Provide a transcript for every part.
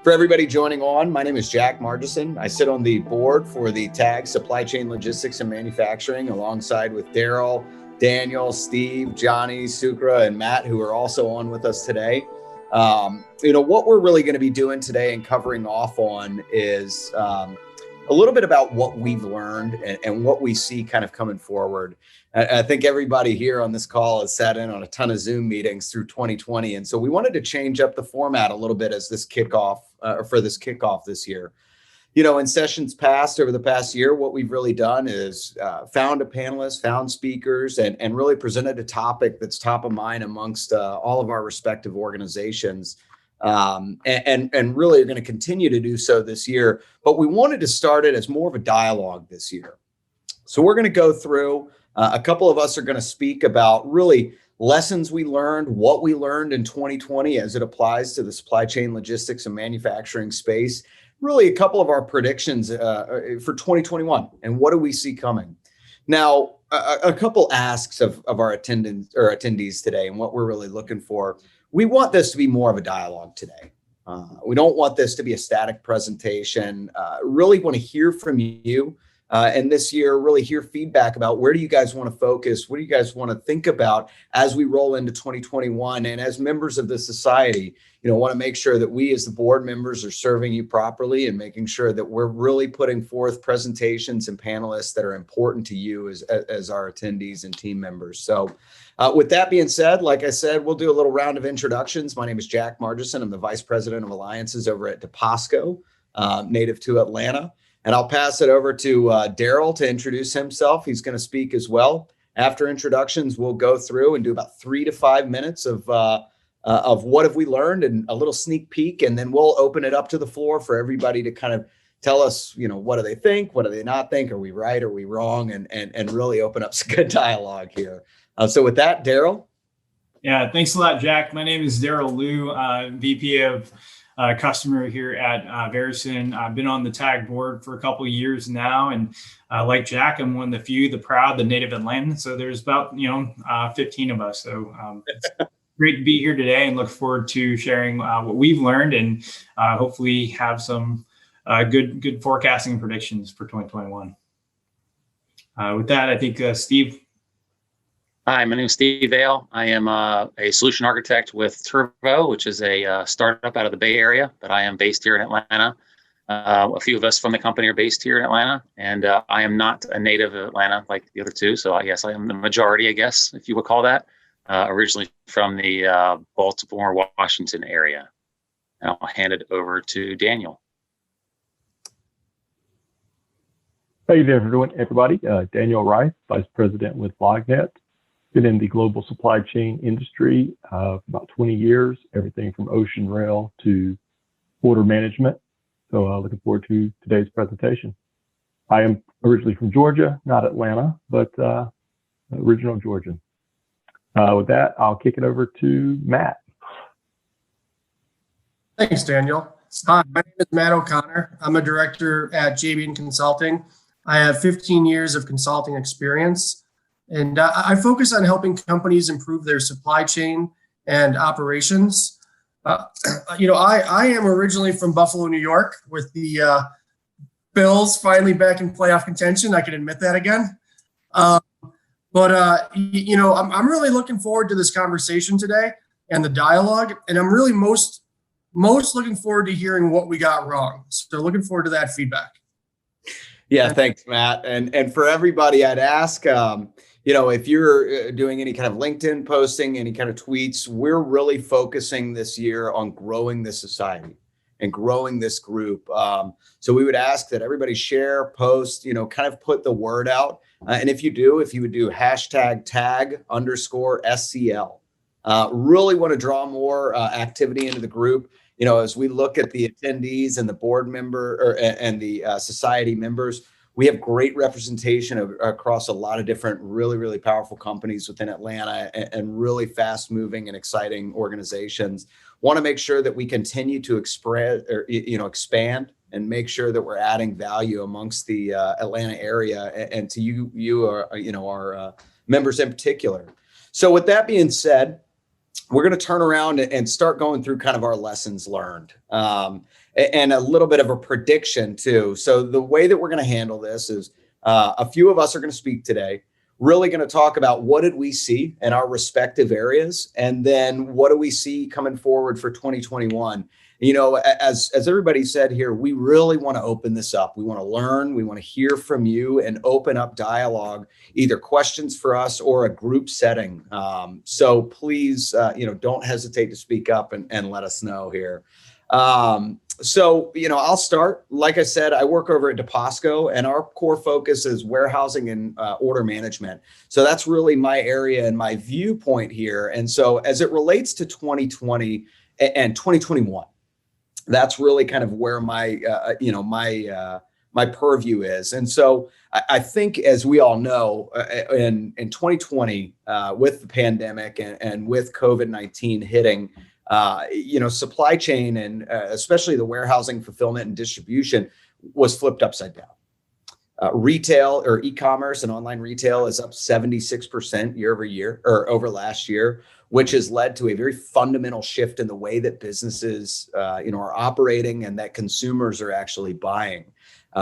For everybody joining on, my name is Jack Margison. I sit on the board for the TAG Supply Chain Logistics and Manufacturing alongside with Daryl, Daniel, Steve, Johnny, Sugra, and Matt, who are also on with us today. What we're really going to be doing today and covering off on is a little bit about what we've learned and what we see kind of coming forward. I think everybody here on this call has sat in on a ton of Zoom meetings through 2020. And so we wanted to change up the format a little bit as this kickoff for this kickoff this year. In sessions past over the past year, what we've really done is found a panelist, found speakers, and really presented a topic that's top of mind amongst all of our respective organizations. And really are going to continue to do so this year. But we wanted to start it as more of a dialogue this year. So we're going to go through, a couple of us are going to speak about really lessons we learned, what we learned in 2020 as it applies to the supply chain logistics and manufacturing space, really a couple of our predictions for 2021 and what do we see coming. Now, a couple asks of our attendees today and what we're really looking for. We want this to be more of a dialogue today. We don't want this to be a static presentation. Really want to hear from you. And this year, really hear feedback about where do you guys want to focus? What do you guys want to think about as we roll into 2021? And as members of the society, want to make sure that we as the board members are serving you properly and making sure that we're really putting forth presentations and panelists that are important to you as our attendees and team members. So with that being said, like I said, we'll do a little round of introductions. My name is Jack Margison. I'm the Vice President of Alliances over at DePasco, native to Atlanta. And I'll pass it over to Daryl to introduce himself. He's going to speak as well. After introductions, we'll go through and do about 3 to 5 minutes of what have we learned and a little sneak peek. And then we'll open it up to the floor for everybody to kind of tell us, what do they think? What do they not think? Are we right? Are we wrong? And really open up some good dialogue here. So with that, Daryl. Yeah, thanks a lot, Jack. My name is Daryl Liu, VP of customer here at Verison. I've been on the TAG board for a couple of years now. And like Jack, I'm one of the few, the proud, the native Atlantans. So there's about, 15 of us. So it's great to be here today and look forward to sharing what we've learned and hopefully have some good forecasting and predictions for 2021. With that, I think Steve. Hi, my name is Steve Vale. I am a solution architect with Turbo, which is a startup out of the Bay Area, but I am based here in Atlanta. A few of us from the company are based here in Atlanta, and I am not a native of Atlanta like the other two. So I guess I am the majority, if you would call that, originally from the Baltimore, Washington area. And I'll hand it over to Daniel. Hey there, everybody. Daniel Rice, Vice President with LogNet. Been in the global supply chain industry about 20 years, everything from ocean rail to order management. So looking forward to today's presentation. I am originally from Georgia, not Atlanta, but original Georgian. With that, I'll kick it over to Matt. Thanks, Daniel. Hi, my name is Matt O'Connor. I'm a director at JB & Consulting. I have 15 years of consulting experience. And I focus on helping companies improve their supply chain and operations. I am originally from Buffalo, New York, with the Bills finally back in playoff contention. I can admit that again. I'm really looking forward to this conversation today and the dialogue. And I'm really most looking forward to hearing what we got wrong. So looking forward to that feedback. Yeah, thanks, Matt. And for everybody, I'd ask, if you're doing any kind of LinkedIn posting, any kind of tweets, we're really focusing this year on growing the society and growing this group. So we would ask that everybody share, post, kind of put the word out. And if you would do hashtag #tag_SCL. Really want to draw more activity into the group. As we look at the attendees and the board member and the society members, we have great representation across a lot of different really, really powerful companies within Atlanta and really fast moving and exciting organizations. Want to make sure that we continue to expand and make sure that we're adding value amongst the Atlanta area and to you our members in particular. So with that being said, we're going to turn around and start going through kind of our lessons learned, and a little bit of a prediction too. So the way that we're going to handle this is a few of us are going to speak today, really going to talk about what did we see in our respective areas, and then what do we see coming forward for 2021. You know, as everybody said here, we really want to open this up. We want to learn. We want to hear from you and open up dialogue, either questions for us or a group setting. So please, don't hesitate to speak up and let us know here. So, I'll start. Like I said, I work over at DePosco, and our core focus is warehousing and order management. So that's really my area and my viewpoint here. And so as it relates to 2020 and 2021, that's really kind of where my purview is. And so I think, as we all know, in 2020, with the pandemic and with COVID-19 hitting, supply chain and especially the warehousing, fulfillment, and distribution was flipped upside down. Retail or e-commerce and online retail is up 76% year over year or over last year, which has led to a very fundamental shift in the way that businesses, are operating and that consumers are actually buying.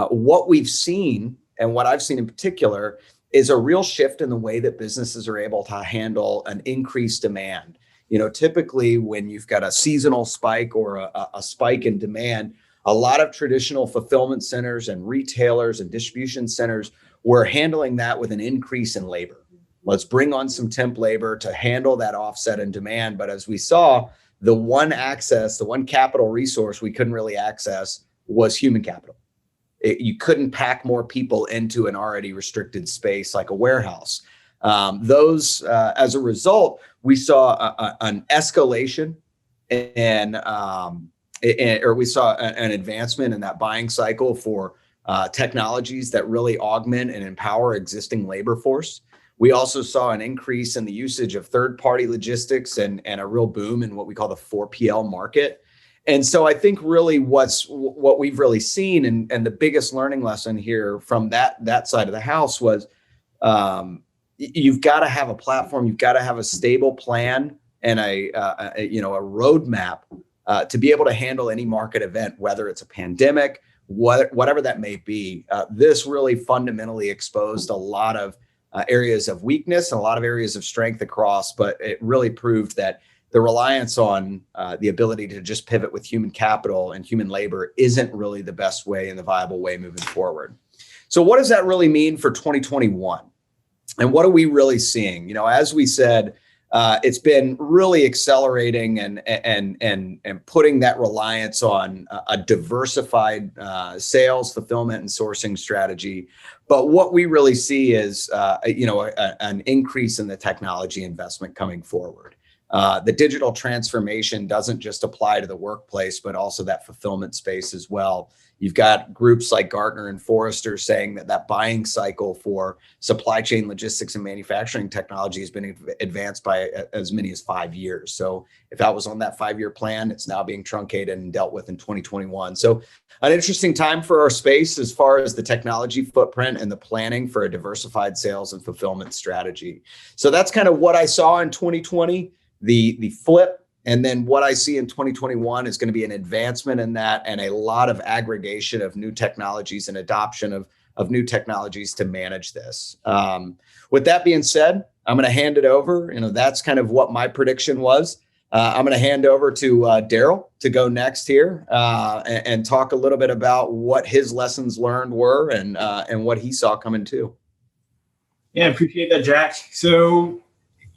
What we've seen, and what I've seen in particular, is a real shift in the way that businesses are able to handle an increased demand. Typically when you've got a seasonal spike or a spike in demand, a lot of traditional fulfillment centers and retailers and distribution centers were handling that with an increase in labor. Let's bring on some temp labor to handle that offset in demand. But as we saw, the one capital resource we couldn't really access was human capital. You couldn't pack more people into an already restricted space like a warehouse. As a result, we saw an escalation or we saw an advancement in that buying cycle for technologies that really augment and empower existing labor force. We also saw an increase in the usage of third-party logistics and a real boom in what we call the 4PL market. And so I think really what we've really seen and the biggest learning lesson here from that side of the house was you've got to have a platform, you've got to have a stable plan and a roadmap to be able to handle any market event, whether it's a pandemic, whatever that may be. This really fundamentally exposed a lot of areas of weakness and a lot of areas of strength across, but it really proved that the reliance on the ability to just pivot with human capital and human labor isn't really the best way and the viable way moving forward. So what does that really mean for 2021? And what are we really seeing? As we said, it's been really accelerating and putting that reliance on a diversified sales, fulfillment, and sourcing strategy. But what we really see is, an increase in the technology investment coming forward. The digital transformation doesn't just apply to the workplace, but also that fulfillment space as well. You've got groups like Gartner and Forrester saying that buying cycle for supply chain logistics and manufacturing technology has been advanced by as many as 5 years. So if that was on that 5-year plan, it's now being truncated and dealt with in 2021. So an interesting time for our space as far as the technology footprint and the planning for a diversified sales and fulfillment strategy. So that's kind of what I saw in 2020, the flip. And then what I see in 2021 is going to be an advancement in that and a lot of aggregation of new technologies and adoption of new technologies to manage this. With that being said, I'm going to hand it over. That's kind of what my prediction was. I'm going to hand over to Daryl to go next here and talk a little bit about what his lessons learned were and what he saw coming too. Yeah, appreciate that, Jack. So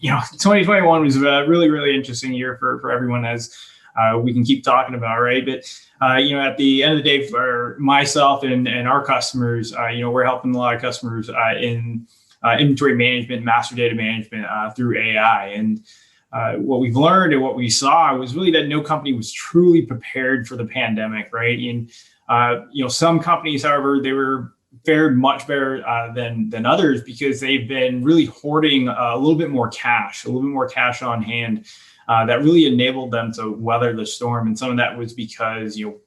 2021 was a really, really interesting year for everyone, as we can keep talking about, right? But, at the end of the day, for myself and our customers, we're helping a lot of customers in inventory management, master data management through AI. And what we've learned and what we saw was really that no company was truly prepared for the pandemic, right? And, some companies, however, they were fared much better than others because they've been really hoarding a little bit more cash on hand that really enabled them to weather the storm. And some of that was because, go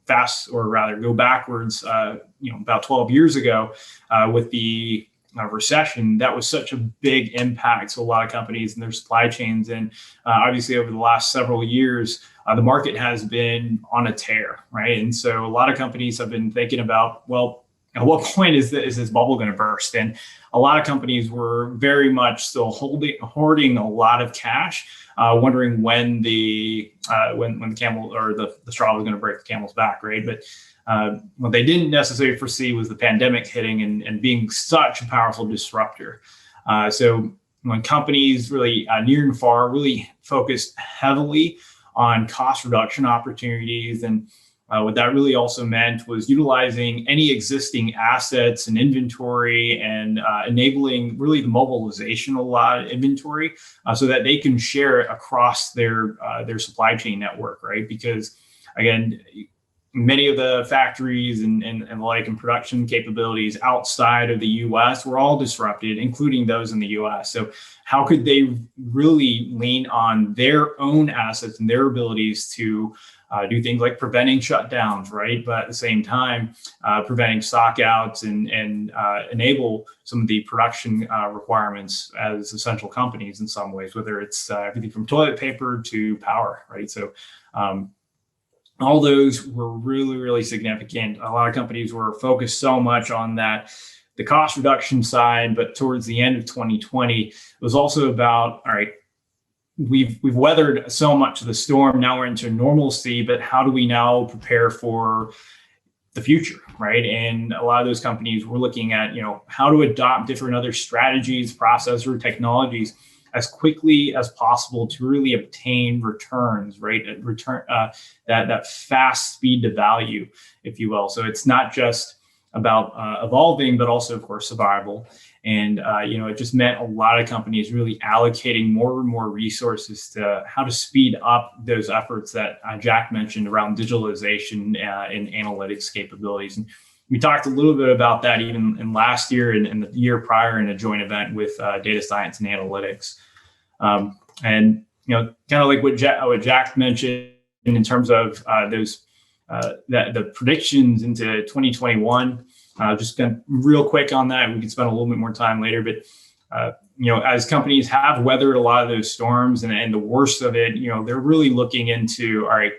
backwards, about 12 years ago with the recession, that was such a big impact to a lot of companies and their supply chains. And obviously, over the last several years, the market has been on a tear, right? And so a lot of companies have been thinking about, well, at what point is this bubble going to burst? And a lot of companies were very much still hoarding a lot of cash, wondering when the camel or the straw was going to break the camel's back, right? But what they didn't necessarily foresee was the pandemic hitting and being such a powerful disruptor. So when companies really near and far really focused heavily on cost reduction opportunities, and what that really also meant was utilizing any existing assets and inventory and enabling really the mobilization of a lot of inventory so that they can share it across their supply chain network, right? Because again, many of the factories and production capabilities outside of the US were all disrupted, including those in the US. So how could they really lean on their own assets and their abilities to do things like preventing shutdowns, right? But at the same time, preventing stockouts and enable some of the production requirements as essential companies in some ways, whether it's everything from toilet paper to power, right? So all those were really, really significant. A lot of companies were focused so much on the cost reduction side, but towards the end of 2020, it was also about, all right, we've weathered so much of the storm. Now we're into normalcy, but how do we now prepare for the future, right? And a lot of those companies were looking at, how to adopt different other strategies, process, or technologies as quickly as possible to really obtain returns, right? That fast speed to value, if you will. So it's not just about evolving, but also, of course, survival. And it just meant a lot of companies really allocating more and more resources to how to speed up those efforts that Jack mentioned around digitalization and analytics capabilities. And we talked a little bit about that even in last year and the year prior in a joint event with data science and analytics. And kind of like what Jack mentioned in terms of the predictions into 2021. Just real quick on that. We can spend a little bit more time later, but as companies have weathered a lot of those storms and the worst of it, they're really looking into, all right,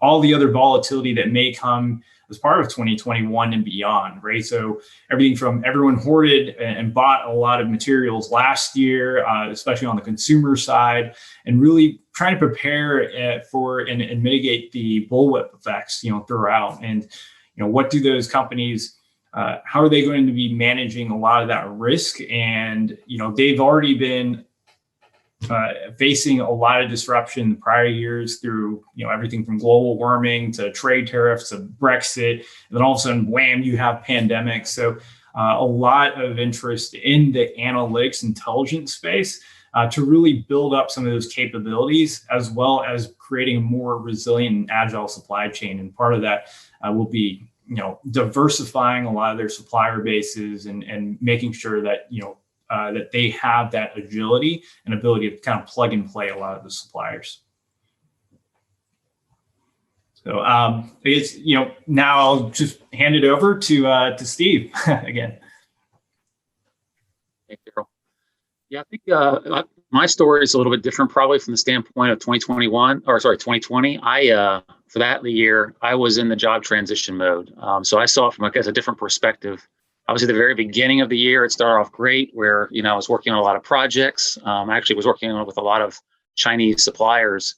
all the other volatility that may come as part of 2021 and beyond, right? So everything from everyone hoarded and bought a lot of materials last year, especially on the consumer side, and really trying to prepare for and mitigate the bullwhip effects, throughout. And, what do those companies, how are they going to be managing a lot of that risk? And, they've already been facing a lot of disruption in the prior years through, everything from global warming to trade tariffs to Brexit. And then all of a sudden, wham, you have pandemics. So a lot of interest in the analytics intelligence space to really build up some of those capabilities, as well as creating a more resilient and agile supply chain. And part of that will be, diversifying a lot of their supplier bases and making sure that, that they have that agility and ability to kind of plug and play a lot of the suppliers. So I guess, now I'll just hand it over to Steve again. Thank you, Daryl. Yeah, I think my story is a little bit different, probably from the standpoint of 2020. For that year, I was in the job transition mode. So I saw it from, a different perspective. Obviously, the very beginning of the year, it started off great where, I was working on a lot of projects. I actually was working with a lot of Chinese suppliers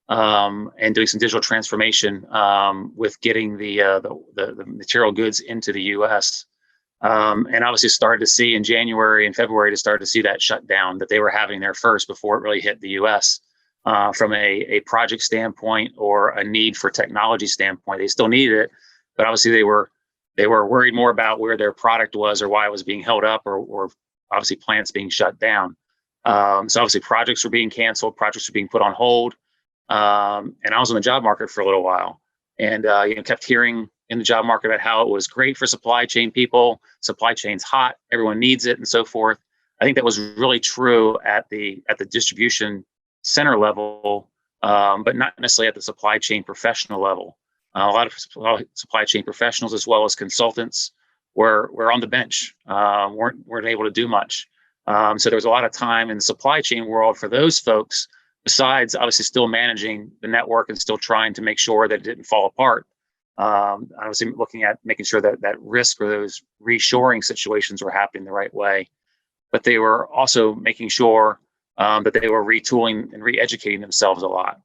and doing some digital transformation with getting the material goods into the U.S. And obviously started to see in January and February to see that shutdown that they were having there first before it really hit the U.S. From a project standpoint or a need for technology standpoint. They still needed it, but obviously they were worried more about where their product was or why it was being held up or obviously plants being shut down. So obviously projects were being canceled, projects were being put on hold. And I was in the job market for a little while and, kept hearing in the job market about how it was great for supply chain people, supply chain's hot, everyone needs it and so forth. I think that was really true at the distribution center level, but not necessarily at the supply chain professional level. A lot of supply chain professionals, as well as consultants, were on the bench, weren't able to do much. So there was a lot of time in the supply chain world for those folks, besides obviously still managing the network and still trying to make sure that it didn't fall apart. Obviously looking at making sure that that risk or those reshoring situations were happening the right way, but they were also making sure that they were retooling and re-educating themselves a lot.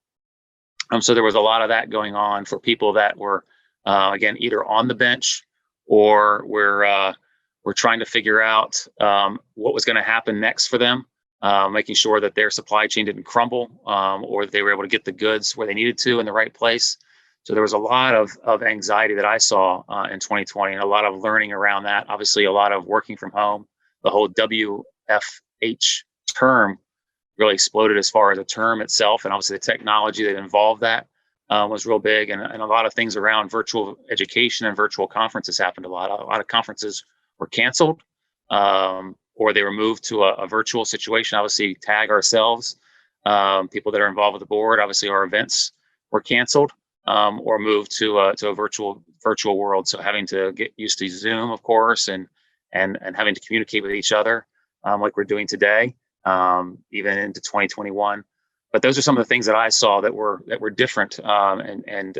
So there was a lot of that going on for people that were, again, either on the bench or were trying to figure out what was going to happen next for them, making sure that their supply chain didn't crumble, or that they were able to get the goods where they needed to in the right place. So there was a lot of anxiety that I saw in 2020, and a lot of learning around that. Obviously, a lot of working from home. The whole WFH term really exploded as far as a term itself, and obviously the technology that involved that was real big, and a lot of things around virtual education and virtual conferences happened a lot. A lot of conferences were canceled, or they were moved to a virtual situation. Obviously, TAG ourselves, people that are involved with the board, obviously our events were canceled, or moved to a virtual world. So having to get used to Zoom, of course, and having to communicate with each other, like we're doing today, even into 2021. But those are some of the things that I saw that were different, and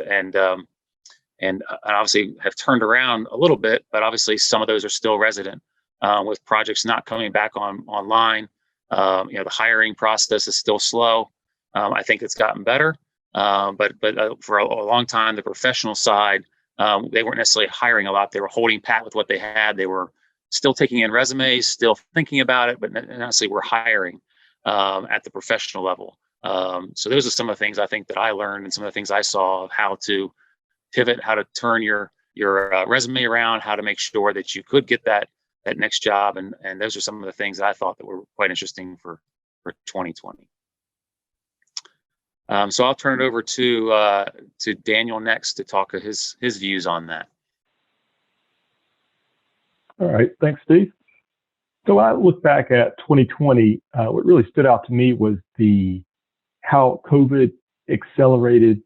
obviously have turned around a little bit. But obviously, some of those are still resident, with projects not coming back online. The hiring process is still slow. I think it's gotten better, but for a long time, the professional side, they weren't necessarily hiring a lot. They were holding pat with what they had. They were still taking in resumes, still thinking about it, but not necessarily we're hiring at the professional level. So those are some of the things I think that I learned, and some of the things I saw of how to pivot, how to turn your resume around, how to make sure that you could get that next job. And those are some of the things that I thought that were quite interesting for 2020. So I'll turn it over to Daniel next to talk his views on that. All right, thanks, Steve. So I look back at 2020. What really stood out to me was how COVID accelerated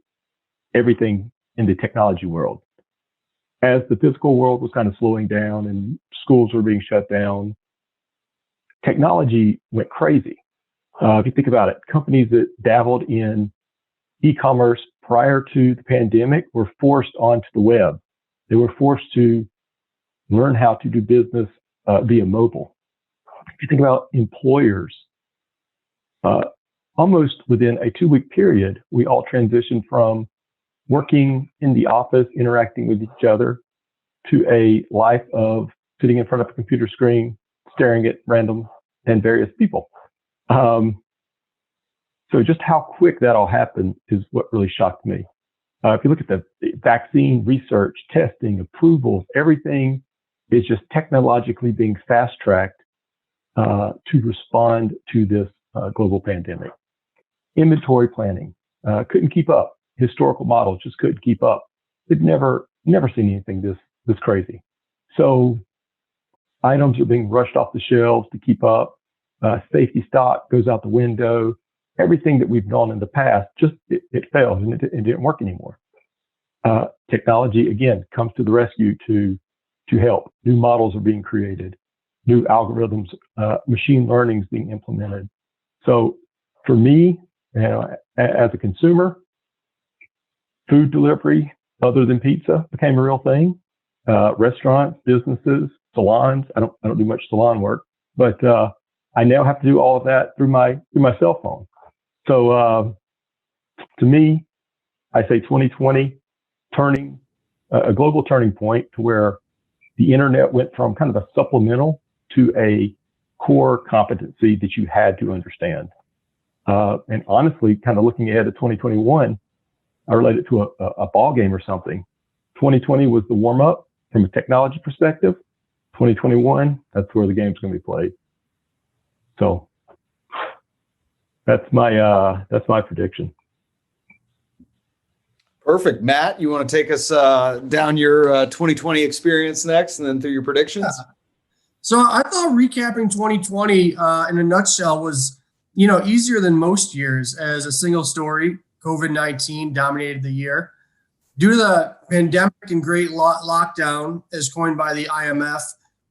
everything in the technology world. As the physical world was kind of slowing down and schools were being shut down, technology went crazy. If you think about it, companies that dabbled in e-commerce prior to the pandemic were forced onto the web. They were forced to learn how to do business via mobile. If you think about employers, almost within a 2-week period, we all transitioned from working in the office, interacting with each other, to a life of sitting in front of a computer screen, staring at random and various people. So just how quick that all happened is what really shocked me. If you look at the vaccine research, testing, approvals, everything is just technologically being fast-tracked to respond to this global pandemic. Inventory planning couldn't keep up. Historical models just couldn't keep up. They've never seen anything this crazy. So items are being rushed off the shelves to keep up. Safety stock goes out the window. Everything that we've known in the past, it failed and it didn't work anymore. Technology, again, comes to the rescue to help. New models are being created. New algorithms, machine learning is being implemented. So for me, as a consumer, food delivery, other than pizza, became a real thing. Restaurants, businesses, salons. I don't do much salon work, but I now have to do all of that through my cell phone. So to me, I say 2020 a global turning point to where the internet went from kind of a supplemental to a core competency that you had to understand. And honestly, kind of looking ahead to 2021, I relate it to a ball game or something. 2020 was the warm up from a technology perspective. 2021, that's where the game's going to be played. So that's my prediction. Perfect. Matt, you want to take us down your 2020 experience next and then through your predictions? Yeah. So I thought recapping 2020 in a nutshell was, easier than most years. As a single story, COVID-19 dominated the year. Due to the pandemic and great lockdown, as coined by the IMF,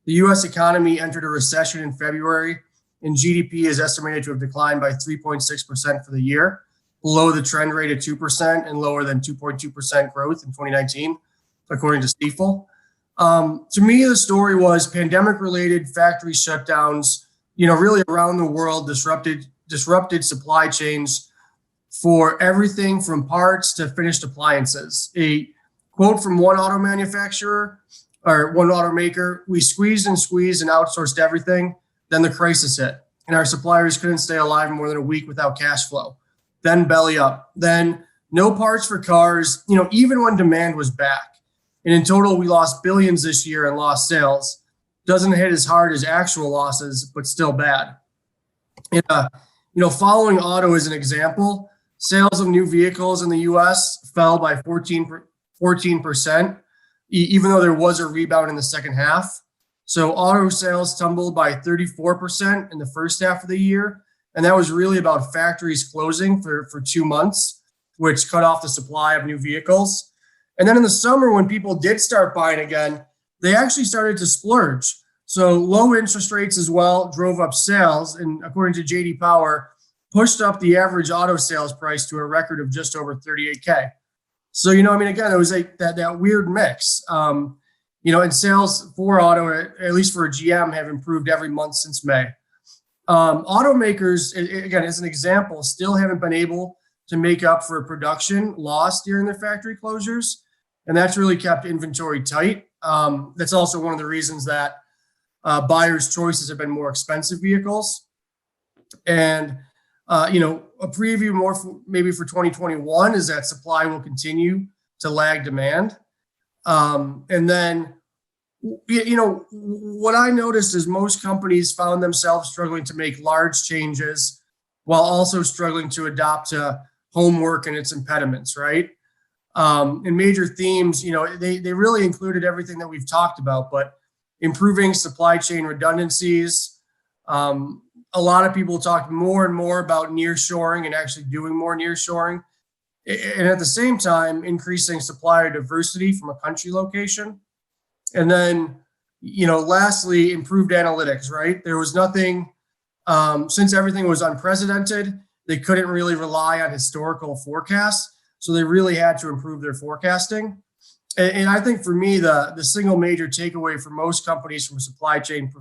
the U.S. economy entered a recession in February, and GDP is estimated to have declined by 3.6% for the year, below the trend rate of 2% and lower than 2.2% growth in 2019, according to Stifel. To me, the story was pandemic-related factory shutdowns, really around the world, disrupted supply chains for everything from parts to finished appliances. A quote from one auto manufacturer or one automaker: "We squeezed and outsourced everything. Then the crisis hit, and our suppliers couldn't stay alive more than a week without cash flow. Then belly up. Then no parts for cars, even when demand was back. And in total, we lost billions this year in lost sales. Doesn't hit as hard as actual losses, but still bad." And, following auto as an example, sales of new vehicles in the U.S. fell by 14%, even though there was a rebound in the second half. So auto sales tumbled by 34% in the first half of the year. And that was really about factories closing for 2 months, which cut off the supply of new vehicles. And then in the summer, when people did start buying again, they actually started to splurge. So low interest rates as well drove up sales, and according to JD Power, pushed up the average auto sales price to a record of just over 38K. So, again, it was that weird mix. And sales for auto, at least for GM, have improved every month since May. Automakers, again, as an example, still haven't been able to make up for production lost during their factory closures, and that's really kept inventory tight. That's also one of the reasons that buyers' choices have been more expensive vehicles. And a preview more maybe for 2021 is that supply will continue to lag demand. And then, what I noticed is most companies found themselves struggling to make large changes while also struggling to adapt to homework and its impediments, right? And major themes, they really included everything that we've talked about, but improving supply chain redundancies. A lot of people talked more and more about nearshoring and actually doing more nearshoring. And at the same time, increasing supplier diversity from a country location. And then, lastly, improved analytics, right? There was nothing, since everything was unprecedented, they couldn't really rely on historical forecasts. So they really had to improve their forecasting. And I think for me, the single major takeaway for most companies from a supply chain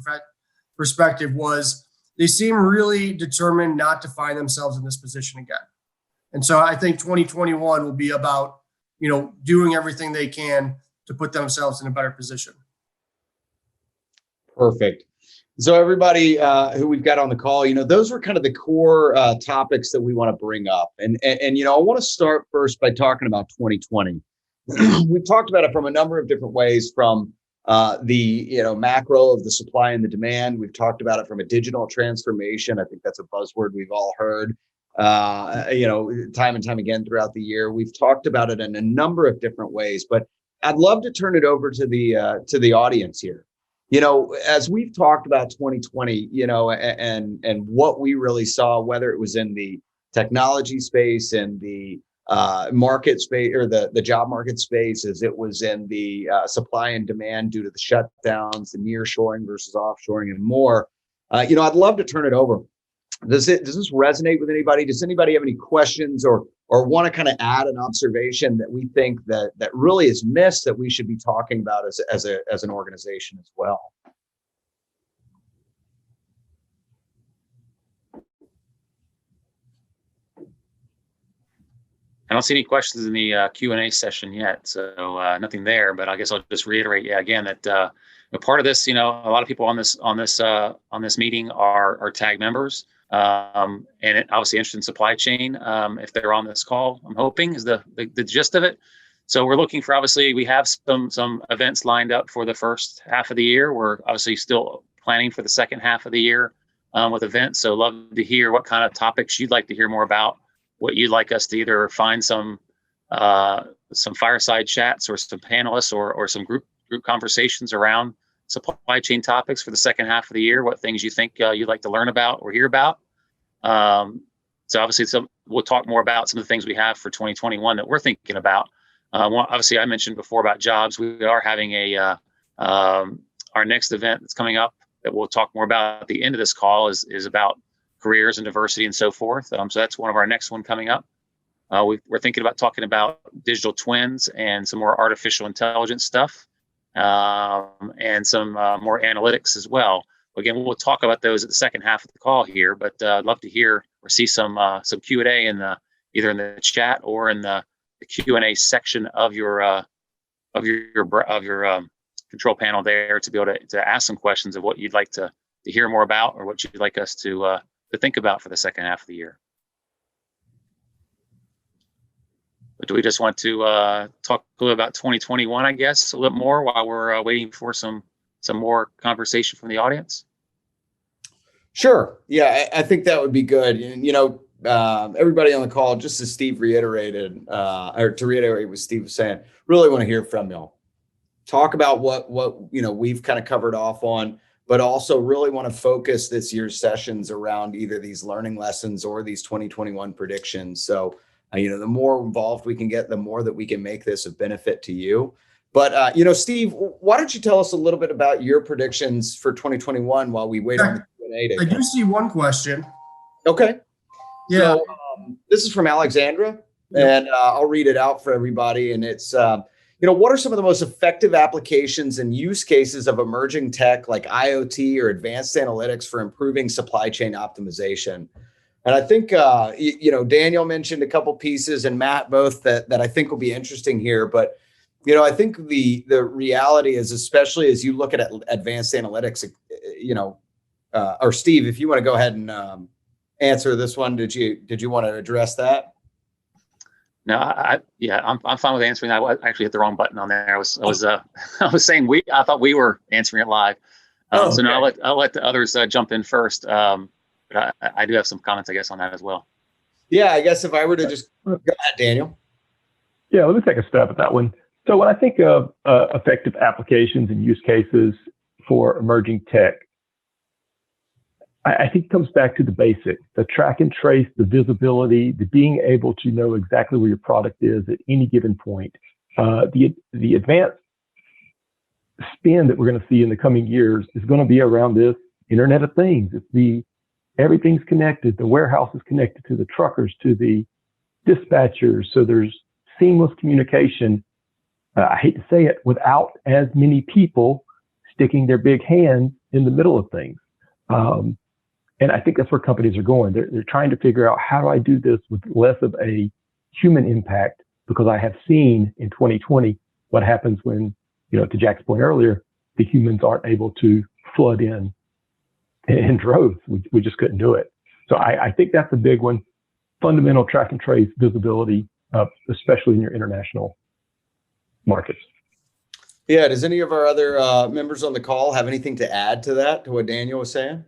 perspective was they seem really determined not to find themselves in this position again. And so I think 2021 will be about, doing everything they can to put themselves in a better position. Perfect. So everybody who we've got on the call, those were kind of the core topics that we want to bring up. And I want to start first by talking about 2020. We've talked about it from a number of different ways, from the macro of the supply and the demand. We've talked about it from a digital transformation. I think that's a buzzword we've all heard, time and time again throughout the year. We've talked about it in a number of different ways, but I'd love to turn it over to the audience here. As we've talked about 2020, and what we really saw, whether it was in the technology space and the market space, or the job market space, as it was in the supply and demand due to the shutdowns, the nearshoring versus offshoring, and more. I'd love to turn it over. Does this resonate with anybody? Does anybody have any questions or want to kind of add an observation that we think that really is missed, that we should be talking about as an organization as well? I don't see any questions in the Q&A session yet, so nothing there. But I guess I'll just reiterate, again, that part of this, a lot of people on this meeting are TAG members, and obviously interested in supply chain. If they're on this call, I'm hoping is the gist of it. So we're looking for, obviously, we have some events lined up for the first half of the year. We're obviously still planning for the second half of the year with events. So love to hear what kind of topics you'd like to hear more about. What you'd like us to either find some fireside chats or some panelists or some group conversations around supply chain topics for the second half of the year. What things you think you'd like to learn about or hear about. So obviously we'll talk more about some of the things we have for 2021 that we're thinking about. Obviously, I mentioned before about jobs. We are having our next event that's coming up that we'll talk more about at the end of this call is about careers and diversity and so forth. So that's one of our next one coming up. We're thinking about talking about digital twins and some more artificial intelligence stuff, and some more analytics as well. Again, we'll talk about those at the second half of the call here, but I'd love to hear or see some Q&A either in the chat or in the Q&A section of your control panel there, to be able to ask some questions of what you'd like to hear more about, or what you'd like us to think about for the second half of the year. But do we just want to talk a little about 2021, I guess, a little more while we're waiting for some more conversation from the audience? Sure. Yeah, I think that would be good. And, everybody on the call, just as Steve reiterated, or to reiterate what Steve was saying, really want to hear from y'all. Talk about what we've kind of covered off on, but also really want to focus this year's sessions around either these learning lessons or these 2021 predictions. So, the more involved we can get, the more that we can make this a benefit to you. But, Steve, why don't you tell us a little bit about your predictions for 2021 while we wait on the Q&A? I do see one question. Okay. Yeah. So, this is from Alexandra, and I'll read it out for everybody. And it's, what are some of the most effective applications and use cases of emerging tech like IoT or advanced analytics for improving supply chain optimization? And I think, Daniel mentioned a couple pieces, and Matt both, that I think will be interesting here. But, I think the reality is, especially as you look at advanced analytics, or Steve, if you want to go ahead and answer this one, did you want to address that? No, I'm fine with answering that. I actually hit the wrong button on there. I was saying I thought we were answering it live. Okay. So now I'll let the others jump in first. But I do have some comments, I guess, on that as well. Yeah, I guess if I were to just go ahead, Daniel. Yeah, let me take a stab at that one. So when I think of effective applications and use cases for emerging tech, I think it comes back to the basic, the track and trace, the visibility, the being able to know exactly where your product is at any given point. The advanced spin that we're going to see in the coming years is going to be around this Internet of Things. It's everything's connected. The warehouse is connected to the truckers, to the dispatchers. So there's seamless communication. I hate to say it, without as many people sticking their big hands in the middle of things. And I think that's where companies are going. They're trying to figure out, how do I do this with less of a human impact? Because I have seen in 2020 what happens when, to Jack's point earlier, the humans aren't able to flood in droves. We just couldn't do it. So I think that's a big one. Fundamental track and trace visibility, especially in your international markets. Yeah. Does any of our other members on the call have anything to add to that, to what Daniel was saying?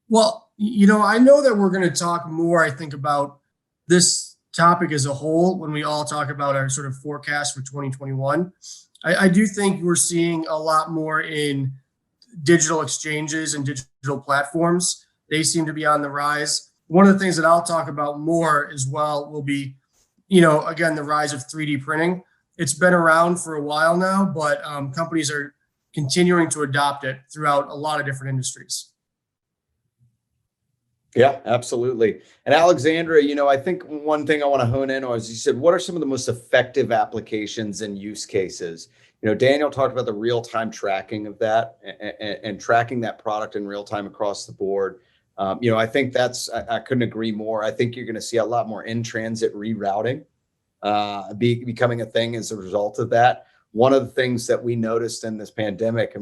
Well, I know that we're going to talk more, I think, about this topic as a whole when we all talk about our sort of forecast for 2021. I do think we're seeing a lot more in digital exchanges and digital platforms. They seem to be on the rise. One of the things that I'll talk about more as well will be, again, the rise of 3D printing. It's been around for a while now, but companies are continuing to adopt it throughout a lot of different industries. Yeah, absolutely. And Alexandra, I think one thing I want to hone in on is, you said, what are some of the most effective applications and use cases? Daniel talked about the real-time tracking of that and tracking that product in real time across the board. I think I couldn't agree more. I think you're going to see a lot more in-transit rerouting becoming a thing as a result of that. One of the things that we noticed in this pandemic,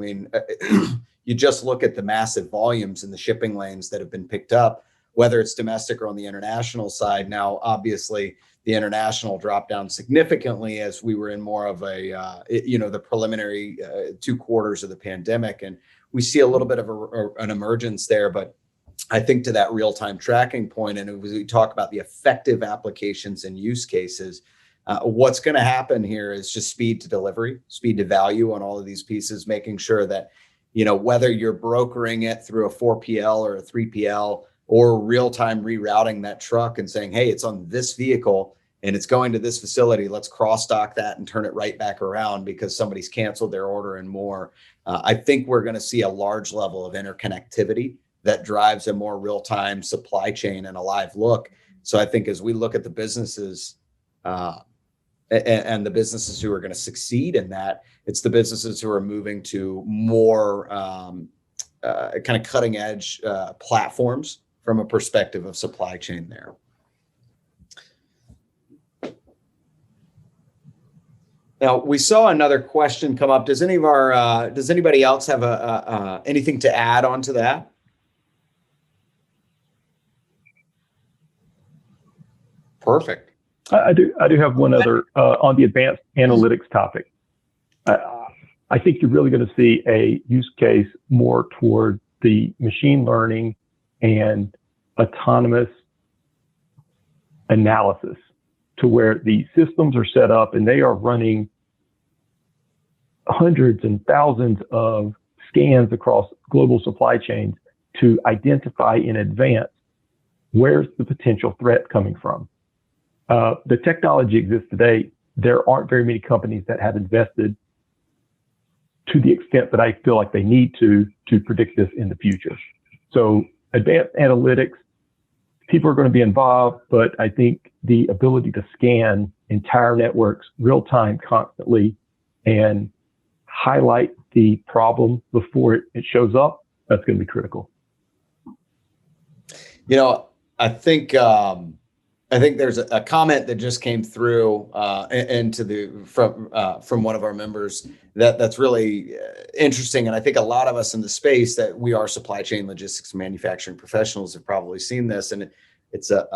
you just look at the massive volumes in the shipping lanes that have been picked up, whether it's domestic or on the international side. Now, obviously, the international dropped down significantly as we were in more of the preliminary 2 quarters of the pandemic. And we see a little bit of an emergence there. But I think to that real-time tracking point, and as we talk about the effective applications and use cases, what's going to happen here is just speed to delivery, speed to value on all of these pieces, making sure that whether you're brokering it through a 4PL or a 3PL, or real-time rerouting that truck and saying, hey, it's on this vehicle, and it's going to this facility. Let's cross dock that and turn it right back around because somebody's canceled their order and more. I think we're going to see a large level of interconnectivity that drives a more real-time supply chain and a live look. So I think as we look at the businesses and the businesses who are going to succeed in that, it's the businesses who are moving to more kind of cutting edge platforms from a perspective of supply chain there. Now, we saw another question come up. Does anybody else have anything to add on to that? Perfect. I do have one other on the advanced analytics topic. I think you're really going to see a use case more toward the machine learning and autonomous analysis, to where the systems are set up and they are running hundreds and thousands of scans across global supply chains to identify in advance where's the potential threat coming from. The technology exists today. There aren't very many companies that have invested to the extent that I feel like they need to predict this in the future. So advanced analytics, people are going to be involved, but I think the ability to scan entire networks real time constantly and highlight the problem before it shows up, that's going to be critical. You know, I think there's a comment that just came through from one of our members that's really interesting, and I think a lot of us in the space that we are supply chain logistics and manufacturing professionals have probably seen this, and it's a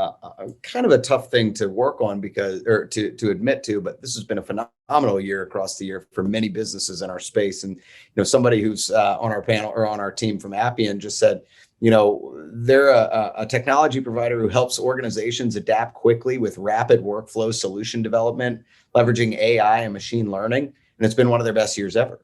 kind of a tough thing to work on to admit to, but this has been a phenomenal year across the year for many businesses in our space. And somebody who's on our panel or on our team from Appian just said, they're a technology provider who helps organizations adapt quickly with rapid workflow solution development, leveraging AI and machine learning. And it's been one of their best years ever.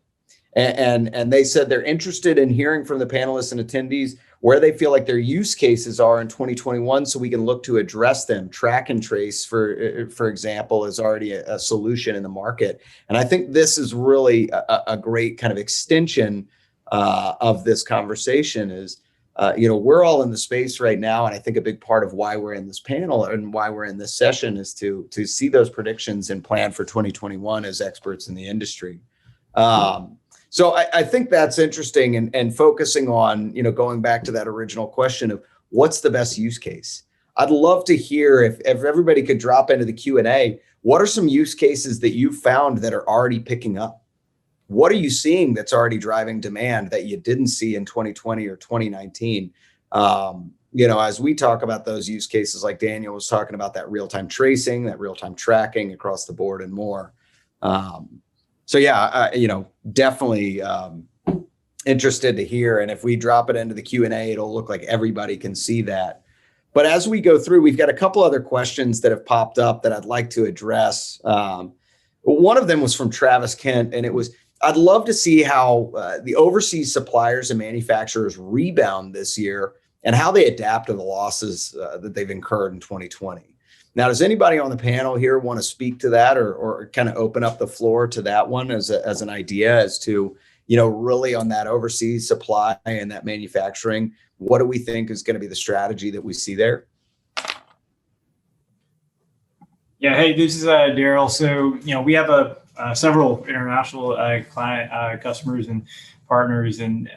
And they said they're interested in hearing from the panelists and attendees where they feel like their use cases are in 2021, so we can look to address them. Track and trace, for example, is already a solution in the market. And I think this is really a great kind of extension of this conversation is, we're all in the space right now. And I think a big part of why we're in this panel and why we're in this session is to see those predictions and plan for 2021 as experts in the industry. So I think that's interesting, and focusing on, going back to that original question of what's the best use case. I'd love to hear if everybody could drop into the Q&A, what are some use cases that you've found that are already picking up? What are you seeing that's already driving demand that you didn't see in 2020 or 2019? As we talk about those use cases, like Daniel was talking about, that real-time tracing, that real-time tracking across the board and more. So yeah, definitely interested to hear. And if we drop it into the Q&A, it'll look like everybody can see that. But as we go through, we've got a couple other questions that have popped up that I'd like to address. One of them was from Travis Kent, and it was, I'd love to see how the overseas suppliers and manufacturers rebound this year and how they adapt to the losses that they've incurred in 2020. Now, does anybody on the panel here want to speak to that or kind of open up the floor to that one as an idea as to, really on that overseas supply and that manufacturing, what do we think is going to be the strategy that we see there? Yeah, hey, this is Daryl. So, we have several international client customers and partners, and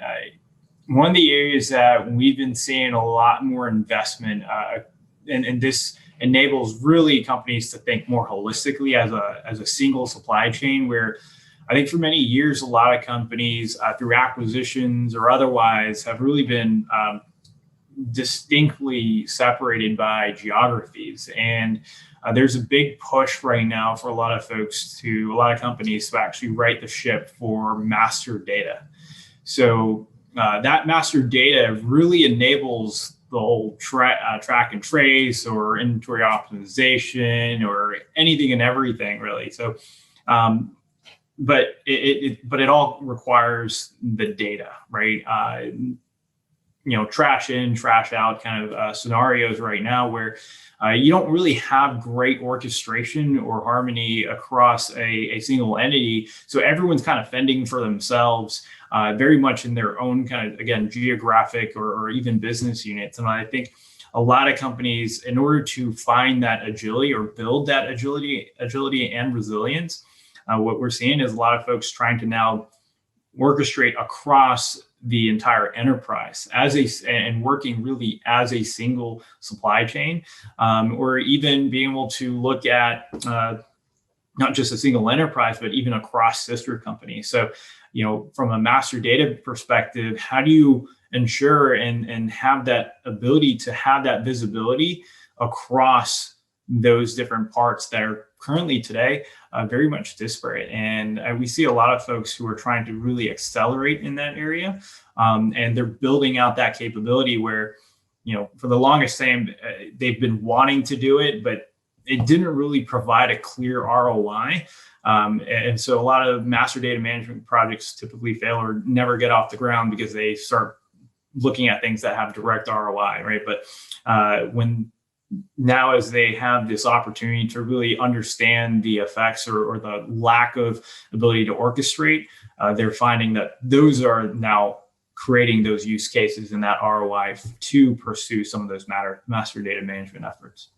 one of the areas that we've been seeing a lot more investment, and this enables really companies to think more holistically as a single supply chain, where I think for many years, a lot of companies through acquisitions or otherwise have really been distinctly separated by geographies. And there's a big push right now for a lot of companies to actually right the ship for master data. So that master data really enables the whole track and trace or inventory optimization or anything and everything, really. So, but it all requires the data, right? Trash in, trash out kind of scenarios right now where you don't really have great orchestration or harmony across a single entity. So everyone's kind of fending for themselves, very much in their own kind of, again, geographic or even business units. And I think a lot of companies, in order to find that agility or build that agility and resilience, what we're seeing is a lot of folks trying to now orchestrate across the entire enterprise and working really as a single supply chain, or even being able to look at not just a single enterprise, but even across sister companies. So, from a master data perspective, how do you ensure and have that ability to have that visibility across those different parts that are currently today very much disparate? And we see a lot of folks who are trying to really accelerate in that area, and they're building out that capability where, for the longest time, they've been wanting to do it, but it didn't really provide a clear ROI. And so a lot of master data management projects typically fail or never get off the ground because they start looking at things that have direct ROI, right? But when now, as they have this opportunity to really understand the effects or the lack of ability to orchestrate, they're finding that those are now creating those use cases and that ROI to pursue some of those master data management efforts.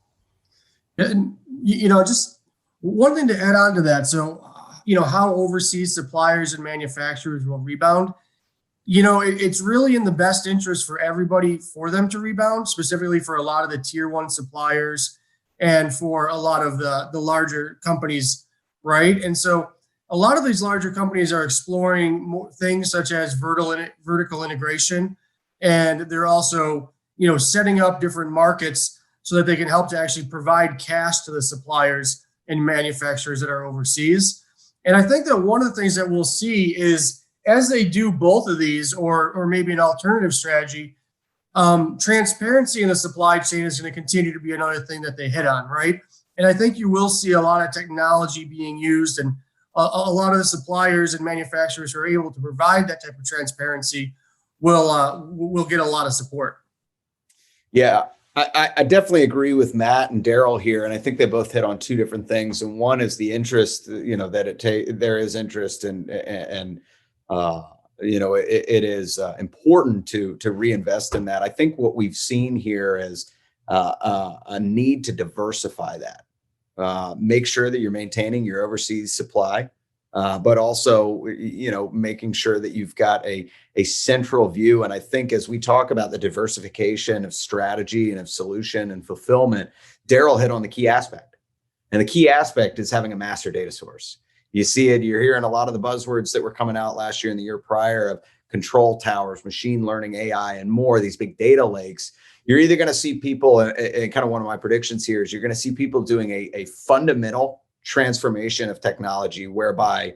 And, just one thing to add on to that. So, how overseas suppliers and manufacturers will rebound. It's really in the best interest for everybody for them to rebound, specifically for a lot of the tier one suppliers and for a lot of the larger companies, right? And so a lot of these larger companies are exploring more things such as vertical integration, and they're also, setting up different markets so that they can help to actually provide cash to the suppliers and manufacturers that are overseas. And I think that one of the things that we'll see is, as they do both of these, or maybe an alternative strategy, transparency in the supply chain is going to continue to be another thing that they hit on, right? And I think you will see a lot of technology being used, and a lot of the suppliers and manufacturers who are able to provide that type of transparency will get a lot of support. Yeah, I definitely agree with Matt and Daryl here, and I think they both hit on two different things. And one is the interest, that there is interest and it is important to reinvest in that. I think what we've seen here is a need to diversify that. Make sure that you're maintaining your overseas supply, but also, making sure that you've got a central view. And I think as we talk about the diversification of strategy and of solution and fulfillment, Daryl hit on the key aspect. And the key aspect is having a master data source. You see it, you're hearing a lot of the buzzwords that were coming out last year and the year prior of control towers, machine learning, AI, and more, these big data lakes. You're either going to see people, and kind of one of my predictions here is you're going to see people doing a fundamental transformation of technology whereby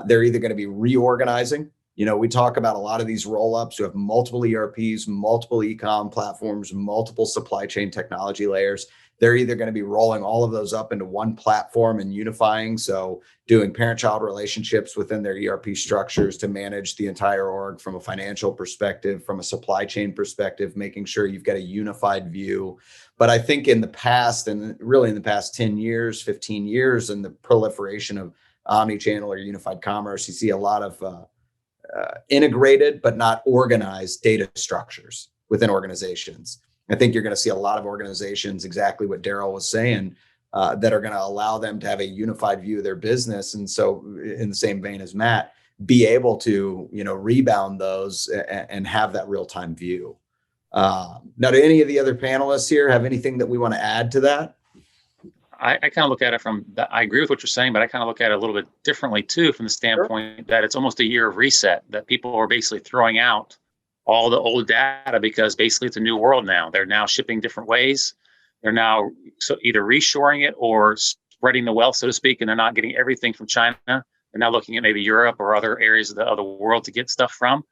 they're either going to be reorganizing. We talk about a lot of these roll-ups who have multiple ERPs, multiple e-com platforms, multiple supply chain technology layers. They're either going to be rolling all of those up into one platform and unifying. So doing parent-child relationships within their ERP structures to manage the entire org from a financial perspective, from a supply chain perspective, making sure you've got a unified view. But I think in the past, and really in the past 10 years, 15 years, and the proliferation of omni-channel or unified commerce, you see a lot of integrated but not organized data structures within organizations. I think you're going to see a lot of organizations, exactly what Daryl was saying, that are going to allow them to have a unified view of their business. And so in the same vein as Matt, be able to, rebound those and have that real-time view. Now, do any of the other panelists here have anything that we want to add to that? I kind of look at it I agree with what you're saying, but I kind of look at it a little bit differently too, from the standpoint that it's almost a year of reset, that people are basically throwing out all the old data because basically it's a new world now. They're now shipping different ways. They're now either reshoring it or spreading the wealth, so to speak, and they're not getting everything from China. They're now looking at maybe Europe or other areas of the world to get stuff from.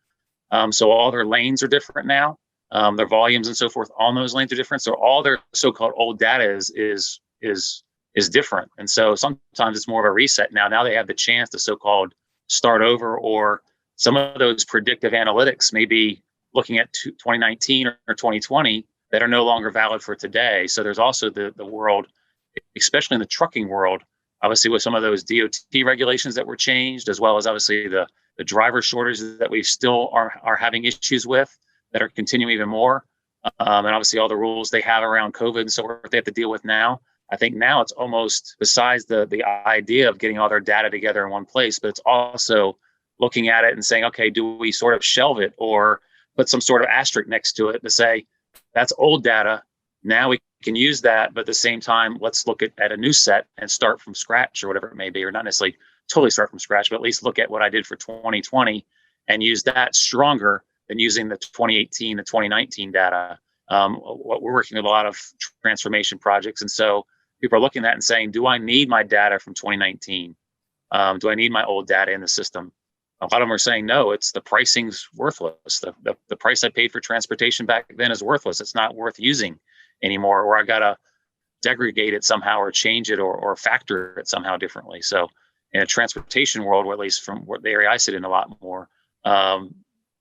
So all their lanes are different now. Their volumes and so forth on those lanes are different. So all their so-called old data is different. And so sometimes it's more of a reset now. Now they have the chance to so-called start over, or some of those predictive analytics may be looking at 2019 or 2020 that are no longer valid for today. So there's also the world, especially in the trucking world, obviously with some of those DOT regulations that were changed, as well as obviously the driver shortages that we still are having issues with that are continuing even more. And obviously all the rules they have around COVID and so forth they have to deal with now. I think now it's almost besides the idea of getting all their data together in one place, but it's also looking at it and saying, okay, do we sort of shelve it or put some sort of asterisk next to it to say, that's old data. Now we can use that, but at the same time, let's look at a new set and start from scratch or whatever it may be, or not necessarily totally start from scratch, but at least look at what I did for 2020 and use that stronger than using the 2018 to 2019 data. We're working with a lot of transformation projects. And so people are looking at that and saying, do I need my data from 2019? Do I need my old data in the system? A lot of them are saying, no, it's the pricing's worthless. The price I paid for transportation back then is worthless. It's not worth using anymore, or I got to segregate it somehow or change it or factor it somehow differently. So in a transportation world, or at least from the area I sit in a lot more,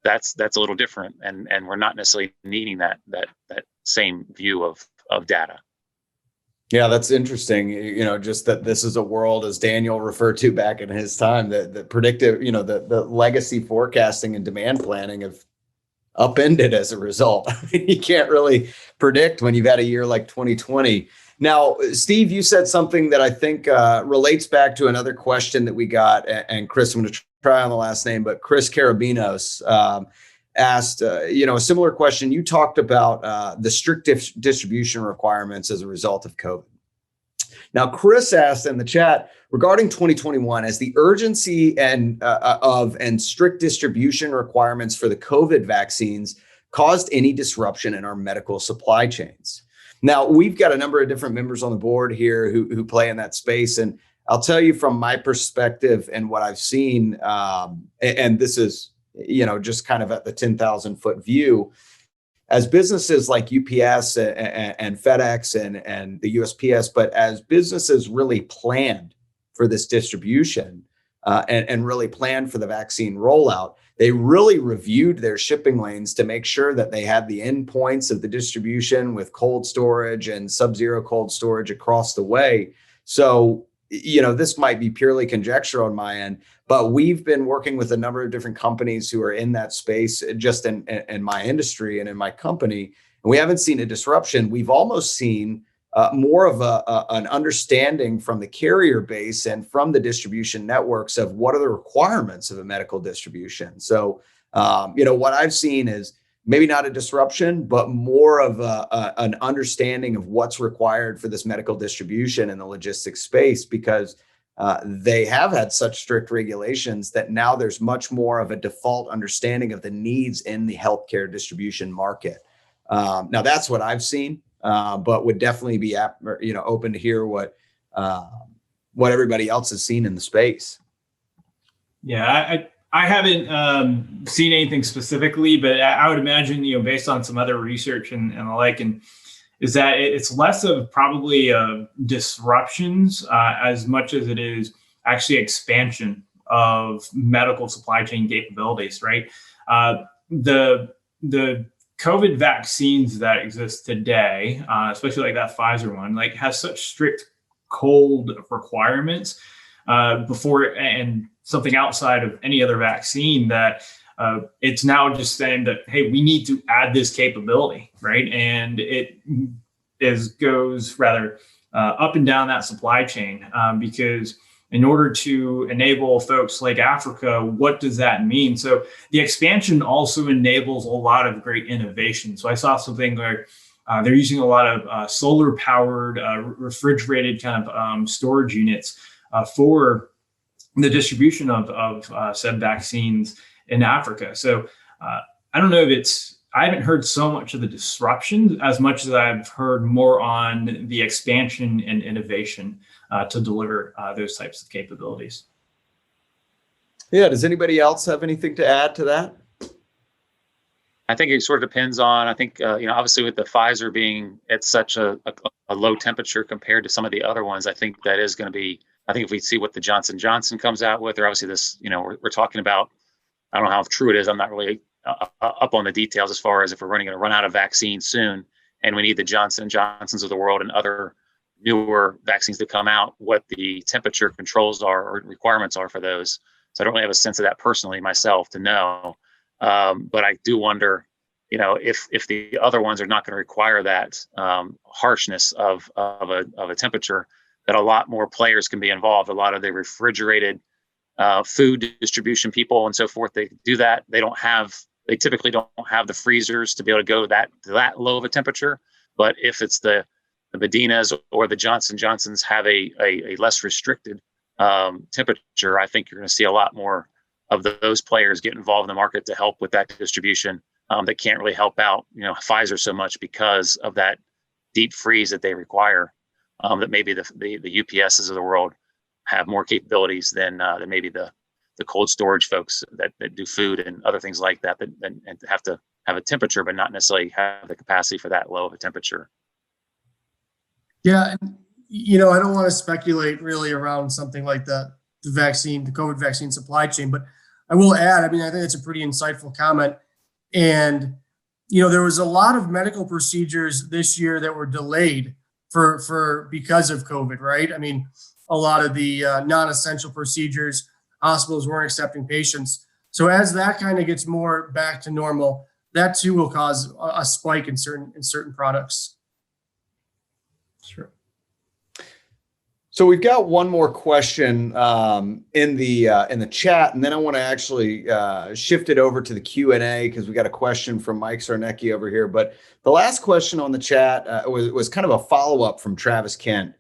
that's a little different. And we're not necessarily needing that same view of data. Yeah, that's interesting. Just that this is a world, as Daniel referred to back in his time, that predictive, the legacy forecasting and demand planning have upended as a result. You can't really predict when you've had a year like 2020. Now, Steve, you said something that I think relates back to another question that we got. And Kris, I'm going to try on the last name, but Chris Carabinos asked, a similar question. You talked about the strict distribution requirements as a result of COVID. Now, Chris asked in the chat regarding 2021, as the urgency and strict distribution requirements for the COVID vaccines caused any disruption in our medical supply chains. Now, we've got a number of different members on the board here who play in that space. And I'll tell you from my perspective and what I've seen, and this is, just kind of at the 10,000 foot view, as businesses like UPS and FedEx and the USPS, but as businesses really planned for this distribution and really planned for the vaccine rollout, they really reviewed their shipping lanes to make sure that they had the endpoints of the distribution with cold storage and sub-zero cold storage across the way. So, this might be purely conjecture on my end, but we've been working with a number of different companies who are in that space, just in my industry and in my company, and we haven't seen a disruption. We've almost seen more of an understanding from the carrier base and from the distribution networks of what are the requirements of a medical distribution. So, what I've seen is maybe not a disruption, but more of an understanding of what's required for this medical distribution in the logistics space, because they have had such strict regulations that now there's much more of a default understanding of the needs in the healthcare distribution market. Now, that's what I've seen, but would definitely be open to hear what everybody else has seen in the space. Yeah, I haven't seen anything specifically, but I would imagine, based on some other research and the like, and is that it's less of probably disruptions as much as it is actually expansion of medical supply chain capabilities, right? The COVID vaccines that exist today, especially like that Pfizer one, like has such strict cold requirements before and something outside of any other vaccine that it's now just saying that, hey, we need to add this capability, right? And it goes rather up and down that supply chain because in order to enable folks like Africa, what does that mean? So the expansion also enables a lot of great innovation. So I saw something where they're using a lot of solar powered refrigerated kind of storage units for the distribution of said vaccines in Africa. So I don't know if I haven't heard so much of the disruption as much as I've heard more on the expansion and innovation to deliver those types of capabilities. Yeah. Does anybody else have anything to add to that? I think it sort of depends on, obviously with the Pfizer being at such a low temperature compared to some of the other ones, I think that is going to be, I think if we see what the Johnson & Johnson comes out with, or obviously this, we're talking about, I don't know how true it is. I'm not really up on the details as far as if we're going to run out of vaccine soon. and we need the Johnson & Johnsons of the world and other newer vaccines to come out, what the temperature controls are or requirements are for those. So I don't really have a sense of that personally myself to know. But I do wonder, if the other ones are not going to require that harshness of a temperature, that a lot more players can be involved. A lot of the refrigerated food distribution people and so forth, they do that. They typically don't have the freezers to be able to go that low of a temperature. But if it's the Medinas or the Johnson & Johnsons have a less restricted temperature, I think you're going to see a lot more of those players get involved in the market to help with that distribution that can't really help out, Pfizer so much because of that deep freeze that they require. That maybe the UPSs of the world have more capabilities than maybe the cold storage folks that do food and other things like that and have to have a temperature, but not necessarily have the capacity for that low of a temperature. Yeah, I don't want to speculate really around something like the COVID vaccine supply chain, but I will add, I think it's a pretty insightful comment. And, there was a lot of medical procedures this year that were delayed because of COVID, right? A lot of the non-essential procedures, hospitals weren't accepting patients. So as that kind of gets more back to normal, that too will cause a spike in certain products. Sure. So we've got one more question in the chat, and then I want to actually shift it over to the Q&A because we got a question from Mike Sarnecki over here. But the last question on the chat was kind of a follow-up from Travis Kent.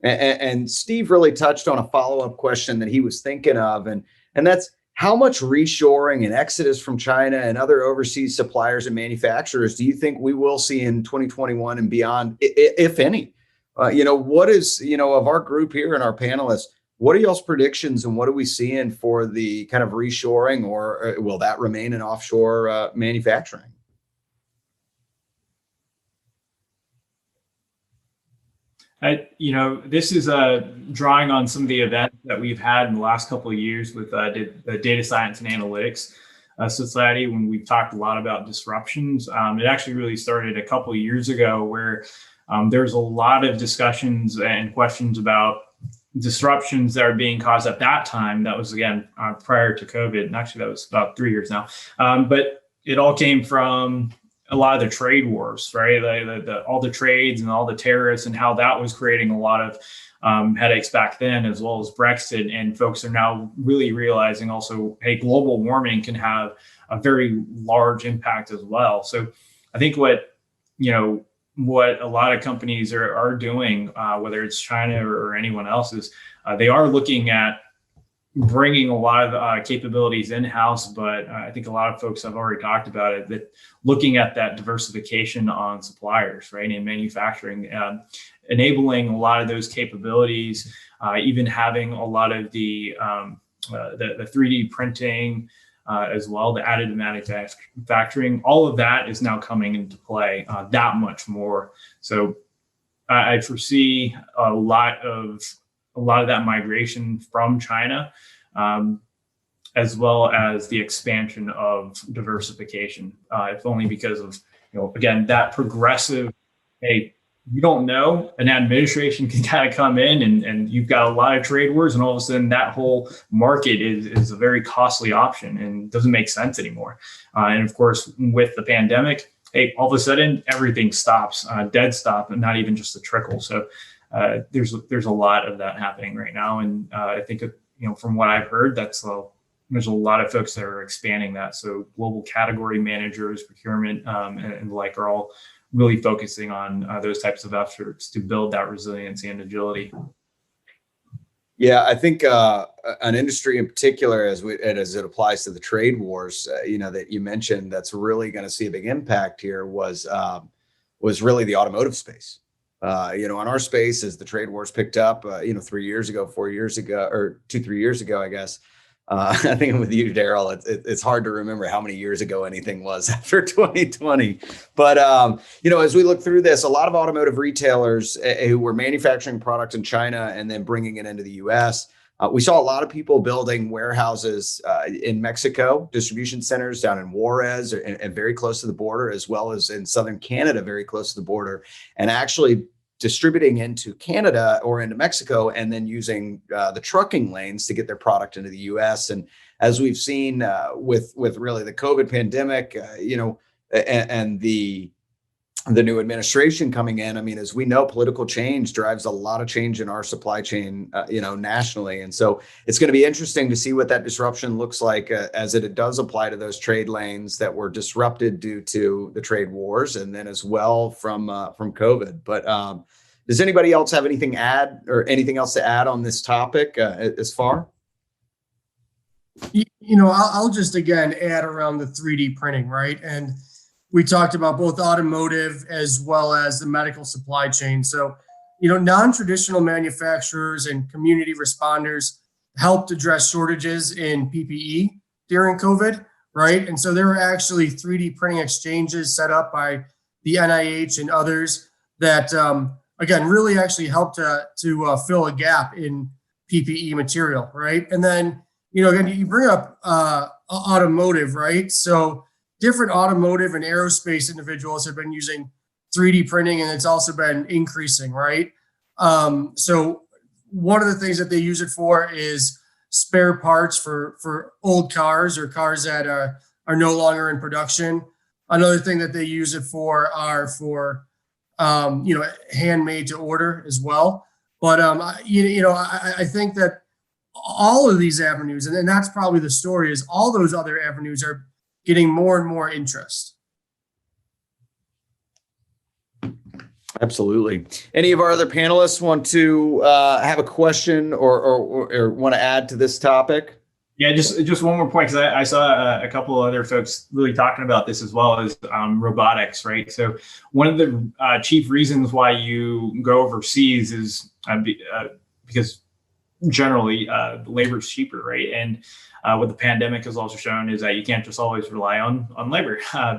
And Steve really touched on a follow-up question that he was thinking of, and that's how much reshoring and exodus from China and other overseas suppliers and manufacturers do you think we will see in 2021 and beyond, if any? What is, of our group here and our panelists, what are y'all's predictions and what are we seeing for the kind of reshoring, or will that remain in offshore manufacturing? This is drawing on some of the events that we've had in the last couple of years with the Data Science and Analytics Society, when we've talked a lot about disruptions. It actually really started a couple of years ago where there's a lot of discussions and questions about disruptions that are being caused at that time. That was, again, prior to COVID. And actually, that was about 3 years now. But it all came from a lot of the trade wars, right? All the trades and all the tariffs and how that was creating a lot of headaches back then, as well as Brexit. And folks are now really realizing also, hey, global warming can have a very large impact as well. So I think what a lot of companies are doing, whether it's China or anyone else, is they are looking at bringing a lot of capabilities in-house, but I think a lot of folks have already talked about it, that looking at that diversification on suppliers, right, and manufacturing, enabling a lot of those capabilities, even having a lot of the 3D printing as well, the additive manufacturing, all of that is now coming into play that much more. So I foresee a lot of that migration from China, as well as the expansion of diversification, if only because of, again, that progressive, hey, you don't know, an administration can kind of come in and you've got a lot of trade wars, and all of a sudden that whole market is a very costly option and doesn't make sense anymore. And of course, with the pandemic, hey, all of a sudden everything stops, dead stop, and not even just a trickle. So there's a lot of that happening right now, and I think from what I've heard, there's a lot of folks that are expanding that. So global category managers, procurement, and the like are all really focusing on those types of efforts to build that resiliency and agility. Yeah, I think an industry in particular, as it applies to the trade wars, that you mentioned, that's really going to see a big impact here was really the automotive space. In our space, as the trade wars picked up, 3 years ago, 4 years ago, or 2-3 years ago, I guess. I think with you, Daryl, it's hard to remember how many years ago anything was after 2020. But, as we look through this, a lot of automotive retailers who were manufacturing product in China and then bringing it into the U.S., We saw a lot of people building warehouses in Mexico, distribution centers down in Juarez and very close to the border, as well as in southern Canada, very close to the border, and actually distributing into Canada or into Mexico, and then using the trucking lanes to get their product into the U.S. And as we've seen with really the COVID pandemic, and the new administration coming in, I mean, as we know, political change drives a lot of change in our supply chain, nationally. And so it's going to be interesting to see what that disruption looks like as it does apply to those trade lanes that were disrupted due to the trade wars, and then as well from COVID. But does anybody else have anything else to add on this topic as far? I'll just again add around the 3D printing, right? And we talked about both automotive as well as the medical supply chain. So, non-traditional manufacturers and community responders helped address shortages in PPE during COVID, right? And so there were actually 3D printing exchanges set up by the NIH and others that, again, really actually helped to fill a gap in PPE material, right? And then, again, you bring up automotive, right? So different automotive and aerospace individuals have been using 3D printing, and it's also been increasing, right? So one of the things that they use it for is spare parts for old cars or cars that are no longer in production. Another thing that they use it for are for, handmade to order as well. But, I think that all of these avenues, and that's probably the story, is all those other avenues are getting more and more interest. Absolutely. Any of our other panelists want to have a question or want to add to this topic? Yeah, just one more point, because I saw a couple of other folks really talking about this as well, as robotics, right? So one of the chief reasons why you go overseas is because generally labor is cheaper, right? And what the pandemic has also shown is that you can't just always rely on labor,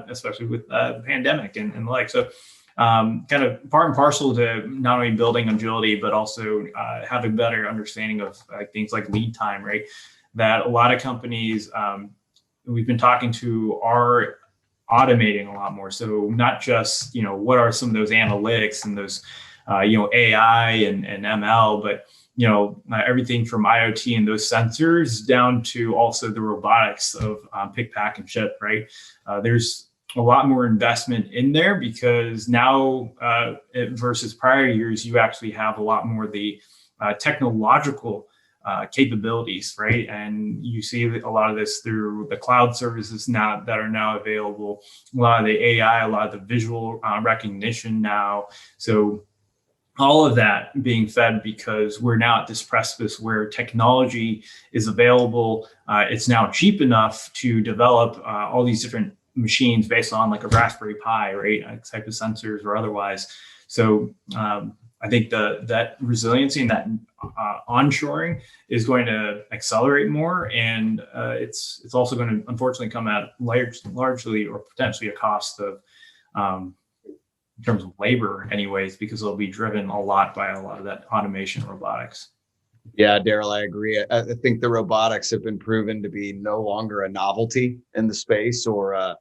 especially with the pandemic and the like. So kind of part and parcel to not only building agility, but also having better understanding of things like lead time, right? That a lot of companies we've been talking to are automating a lot more. So not just, what are some of those analytics and those, AI and ML, but everything from IoT and those sensors down to also the robotics of pick, pack, and ship, right? There's a lot more investment in there because now versus prior years, you actually have a lot more of the technological capabilities, right? And you see a lot of this through the cloud services now that are now available, a lot of the AI, a lot of the visual recognition now. So all of that being fed because we're now at this precipice where technology is available. It's now cheap enough to develop all these different machines based on like a Raspberry Pi, right? Type of sensors or otherwise. So I think that resiliency and that onshoring is going to accelerate more, and it's also going to unfortunately come at largely or potentially a cost of in terms of labor anyways, because it'll be driven a lot by a lot of that automation robotics. Yeah, Daryl, I agree. I think the robotics have been proven to be no longer a novelty in the space or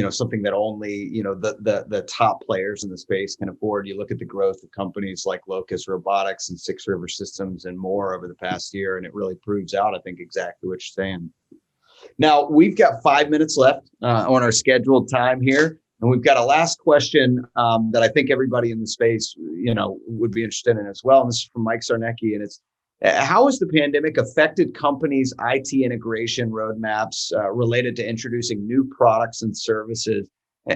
something that only the top players in the space can afford. You look at the growth of companies like Locus Robotics and Six River Systems and more over the past year, and it really proves out, I think, exactly what you're saying. Now, we've got 5 minutes left on our scheduled time here, and we've got a last question that I think everybody in the space, would be interested in as well. And this is from Mike Sarnecki, and it's, how has the pandemic affected companies' IT integration roadmaps related to introducing new products and services?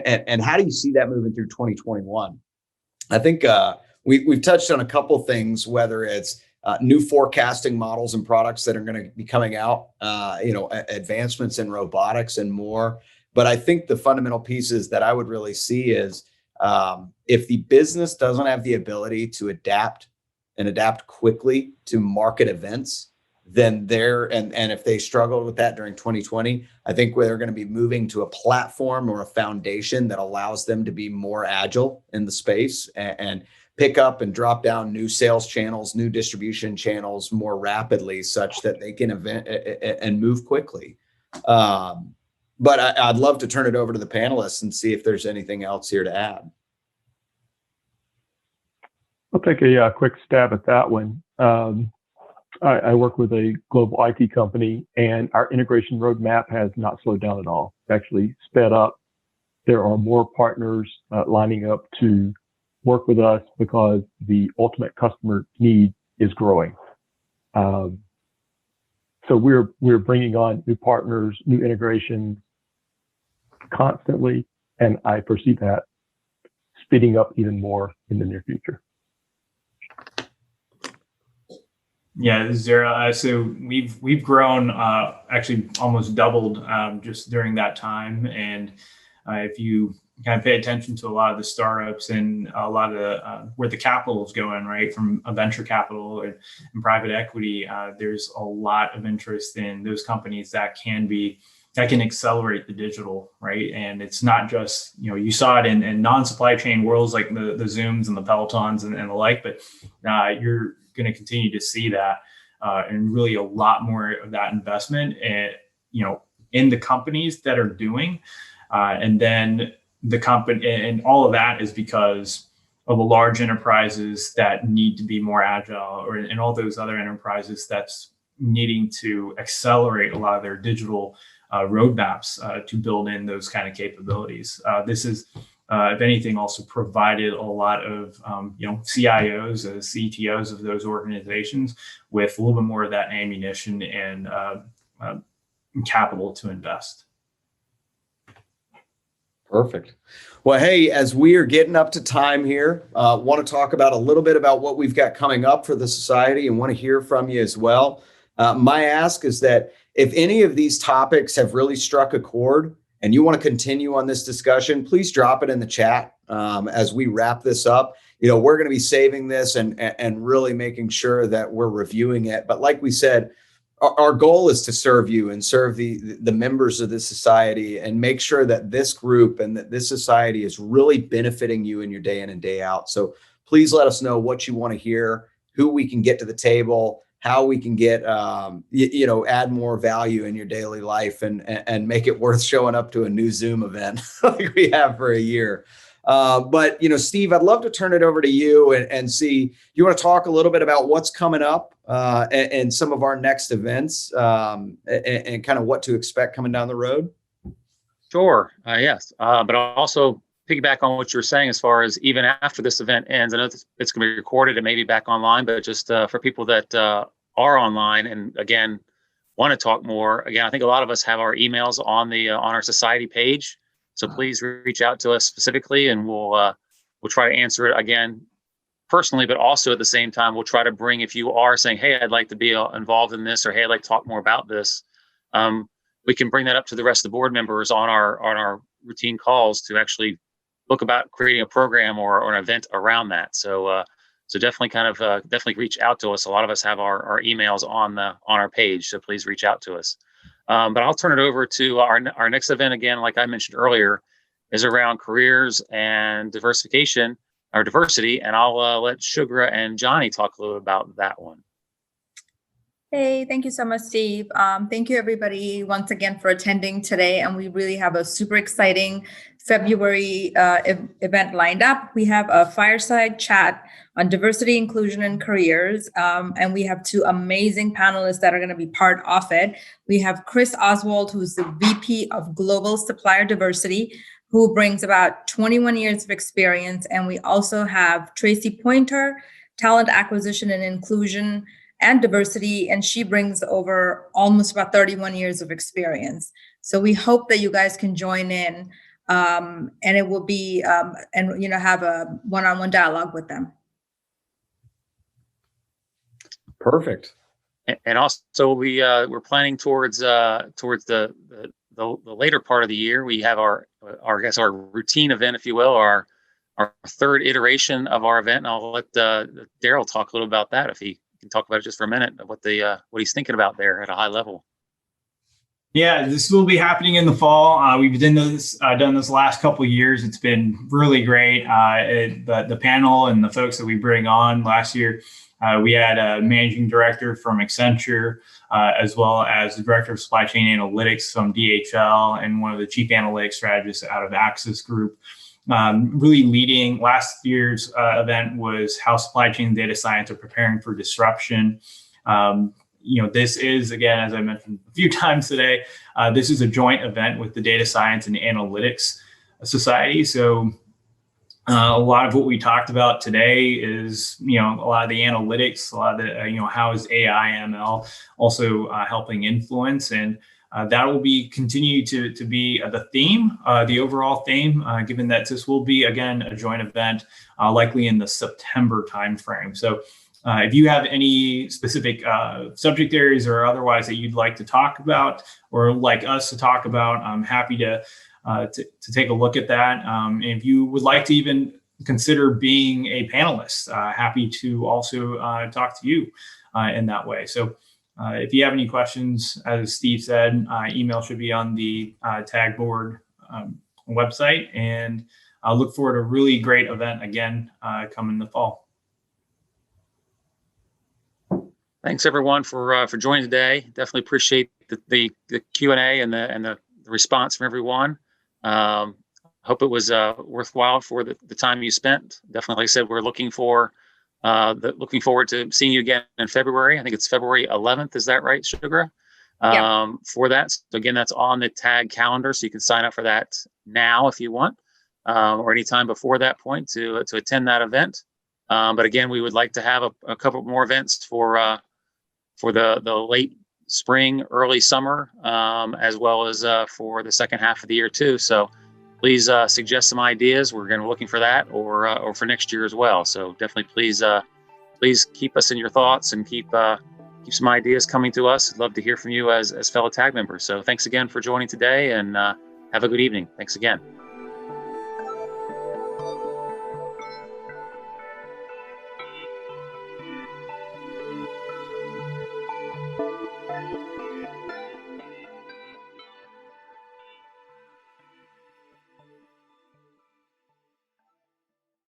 And how do you see that moving through 2021? I think we've touched on a couple things, whether it's new forecasting models and products that are going to be coming out, advancements in robotics and more. But I think the fundamental pieces that I would really see is if the business doesn't have the ability to adapt quickly to market events, then and if they struggled with that during 2020, I think they're going to be moving to a platform or a foundation that allows them to be more agile in the space and pick up and drop down new sales channels, new distribution channels more rapidly, such that they can event and move quickly. But I'd love to turn it over to the panelists and see if there's anything else here to add. I'll take a quick stab at that one. I work with a global IT company, and our integration roadmap has not slowed down at all. It's actually sped up. There are more partners lining up to work with us because the ultimate customer need is growing. So we're bringing on new partners, new integrations constantly, and I foresee that speeding up even more in the near future. Yeah, this is Zara. So we've grown, actually almost doubled just during that time. And if you kind of pay attention to a lot of the startups and a lot of the, where the capital is going, right, from a venture capital and private equity, there's a lot of interest in those companies that can accelerate the digital, right? And it's not just, you saw it in non-supply chain worlds like the Zooms and the Pelotons and the like, but you're going to continue to see that and really a lot more of that investment and in the companies that are doing and then the company, and all of that is because of the large enterprises that need to be more agile, and all those other enterprises that's needing to accelerate a lot of their digital roadmaps to build in those kind of capabilities. This is, if anything, also provided a lot of CIOs, CTOs of those organizations with a little bit more of that ammunition and capital to invest. Perfect. Well, hey, as we are getting up to time here, want to talk about a little bit about what we've got coming up for the society and want to hear from you as well. My ask is that if any of these topics have really struck a chord and you want to continue on this discussion, please drop it in the chat as we wrap this up. We're going to be saving this and really making sure that we're reviewing it. But like we said, our goal is to serve you and serve the members of this society and make sure that this group and that this society is really benefiting you in your day in and day out. So please let us know what you want to hear, who we can get to the table, how we can get, add more value in your daily life and make it worth showing up to a new Zoom event like we have for a year. But Steve, I'd love to turn it over to you and see, you want to talk a little bit about what's coming up and some of our next events and kind of what to expect coming down the road? Sure. Yes. But I'll also piggyback on what you were saying as far as even after this event ends. I know it's going to be recorded and maybe back online, but just for people that are online and again, want to talk more. Again, I think a lot of us have our emails on our society page. So please reach out to us specifically and we'll try to answer it again personally, but also at the same time, we'll try to bring, if you are saying, hey, I'd like to be involved in this, or hey, I'd like to talk more about this. We can bring that up to the rest of the board members on our routine calls to actually look about creating a program or an event around that. So definitely definitely reach out to us. A lot of us have our emails on our page, so please reach out to us. But I'll turn it over to our next event again, like I mentioned earlier, is around careers and diversification or diversity. And I'll let Sugra and Johnny talk a little about that one. Hey, thank you so much, Steve. Thank you, everybody, once again for attending today. And we really have a super exciting February event lined up. We have a fireside chat on diversity, inclusion, and careers. And we have two amazing panelists that are going to be part of it. We have Kris Oswold, who's the VP of Global Supplier Diversity, who brings about 21 years of experience. And we also have Tracy Pointer, Talent Acquisition and Inclusion and Diversity, and she brings over almost about 31 years of experience. So we hope that you guys can join in, and it will be, have a one-on-one dialogue with them. Perfect. And also we're planning towards the later part of the year. We have our routine event, if you will, our third iteration of our event. And I'll let Daryl talk a little about that if he can talk about it just for a minute, what he's thinking about there at a high level. Yeah, this will be happening in the fall. We've done this last couple of years. It's been really great. The panel and the folks that we bring on last year, we had a managing director from Accenture, as well as the director of supply chain analytics from DHL, and one of the chief analytics strategists out of Axis Group. Really leading. Last year's event was how supply chain and data science are preparing for disruption. This is, again, as I mentioned a few times today, this is a joint event with the Data Science and Analytics Society. So a lot of what we talked about today is, a lot of the analytics, a lot of the, how is AI, ML also helping influence, and that will be continue to be the theme, the overall theme, given that this will be, again, a joint event, likely in the September timeframe. So if you have any specific subject areas or otherwise that you'd like to talk about or like us to talk about, I'm happy to take a look at that. And if you would like to even consider being a panelist, happy to also talk to you in that way. So if you have any questions, as Steve said, email should be on the tag board website, and I'll look forward to a really great event again coming in the fall. Thanks everyone for joining today. Definitely appreciate the Q&A and the response from everyone. Hope it was worthwhile for the time you spent. Definitely, like I said, we're looking forward to seeing you again in February. I think it's February 11th. Is that right, Sugra? Yeah. For that. So again, that's on the tag calendar, so you can sign up for that now if you want, or anytime before that point to attend that event. But again, we would like to have a couple more events for the late spring, early summer, as well as for the second half of the year too. So please suggest some ideas. We're going to be looking for that, or for next year as well. So definitely please keep us in your thoughts and keep some ideas coming to us. I'd love to hear from you as fellow tag members. So thanks again for joining today, and have a good evening. Thanks again.